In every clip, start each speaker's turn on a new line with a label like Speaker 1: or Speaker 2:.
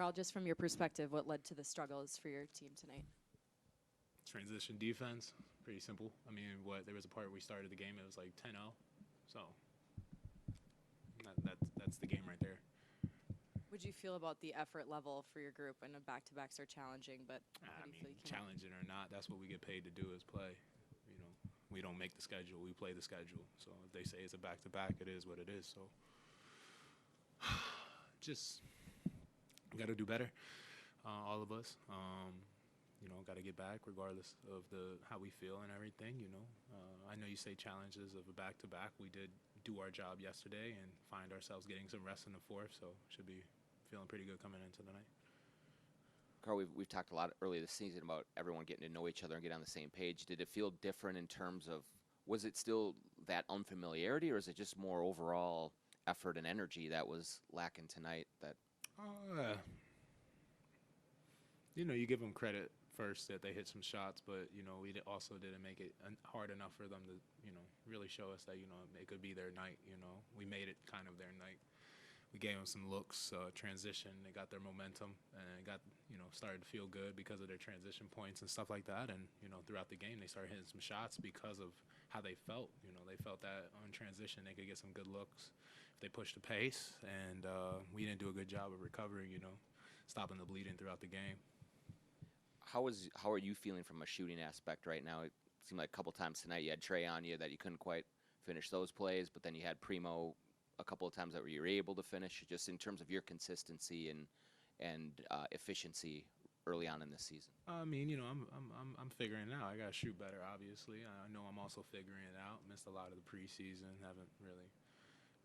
Speaker 1: Carl, just from your perspective, what led to the struggles for your team tonight?
Speaker 2: Transition defense, pretty simple. I mean, there was a part where we started the game, it was like 10-0. So that's the game right there.
Speaker 1: Would you feel about the effort level for your group? I know back-to-backs are challenging, but how
Speaker 2: I
Speaker 1: do you
Speaker 2: mean,
Speaker 1: feel you came out?
Speaker 2: challenging or not, that's what we get paid to do is play. You know, we don't make the schedule, we play the schedule. So if they say it's a back-to-back, it is what it is. So just got to do better, all of us. Got to get back regardless of how we feel and everything. I know you say challenges of a back-to-back. We did do our job yesterday and find ourselves getting some rest in the fourth, so should be feeling pretty good coming into the night.
Speaker 3: Carl, we've talked a lot earlier this season about everyone getting to know each other and get on the same page. Did it feel different in terms of, was it still that unfamiliarity, or is it just more overall effort and energy that was lacking tonight?
Speaker 2: Uh, you give them credit first that they hit some shots, but we also didn't make it hard enough for them to really show us that it could be their night. We made it kind of their night. We gave them some looks, transition. They got their momentum and got started to feel good because of their transition points and stuff like that. And throughout the game, they started hitting some shots because of how they felt. They felt that on transition they could get some good looks if they pushed the pace. And we didn't do a good job of recovering. Stopping the bleeding throughout the game.
Speaker 3: How are you feeling from a shooting aspect right now? It seemed like a couple times tonight you had Trey on you that you couldn't quite finish those plays, but then you had Primo a couple of times that you were able to finish. Just in terms of your consistency and efficiency early on in this season.
Speaker 2: I mean, I'm figuring it out. I gotta shoot better, obviously. I know I'm also figuring it out. Missed a lot of the preseason. Haven't really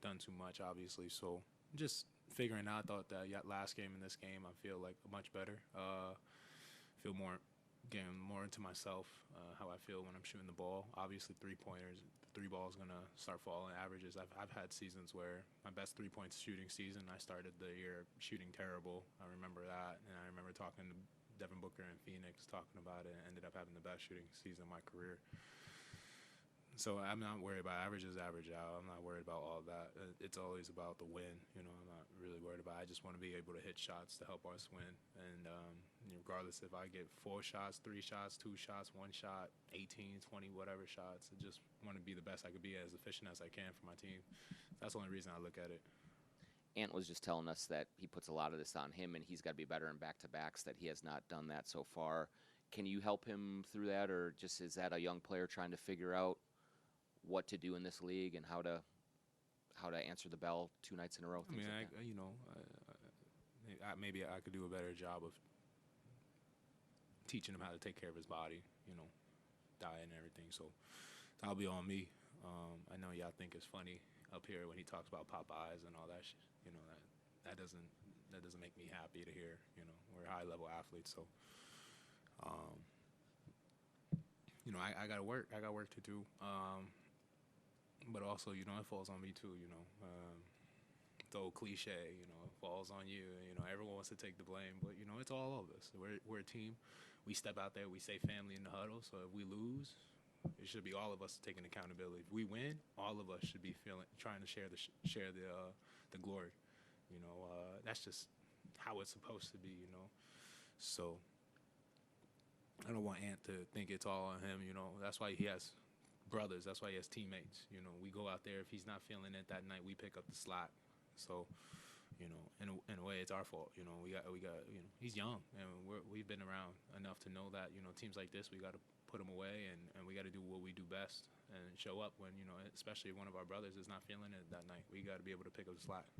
Speaker 2: done too much, obviously. So just figuring out. I thought that last game and this game, I feel like much better. Feel getting more into myself, how I feel when I'm shooting the ball. Obviously, three-pointers, the three ball is going to start falling averages. I've had seasons where my best three-point shooting season, I started the year shooting terrible. I remember that, and I remember talking to Devin Booker in Phoenix, talking about it, and ended up having the best shooting season of my career. So I'm not worried about averages, average out. I'm not worried about all that. It's always about the win. I'm not really worried about it. I just want to be able to hit shots to help us win. And regardless if I get 4 shots, 3 shots, 2 shots, 1 shot, 18, 20, whatever shots, I just want to be the best I could be, as efficient as I can for my team. That's the only reason I look at it.
Speaker 3: Ant was just telling us that he puts a lot of this on him, and he's got to be better in back-to-backs, that he has not done that so far. Can you help him through that, or just is that a young player trying to figure out what to do in this league and how to answer the bell 2 nights in a row?
Speaker 2: I mean,
Speaker 3: like
Speaker 2: maybe I could do a better job of teaching him how to take care of his body, diet and everything. So that'll be on me. I know y'all think it's funny up here when he talks about Popeyes and all that shit. That doesn't make me happy to hear. We're high level athletes, so I gotta work. I got work to do. But also, it falls on me too. The old cliche, it falls on you. Everyone wants to take the blame, but it's all of us. We're a team. We step out there. We say family in the huddle. So if we lose, it should be all of us taking accountability. If we win, all of us should be trying to share the glory. That's just how it's supposed to be. So I don't want Ant to think it's all on him. That's why he has brothers. That's why he has teammates. We go out there. If he's not feeling it that night, we pick up the slack. So, in a way, it's our fault. We got. He's young, and we've been around enough to know that teams like this, we got to put them away, and we got to do what we do best and show up when especially if one of our brothers is not feeling it that night. We got to be able to pick up the slack.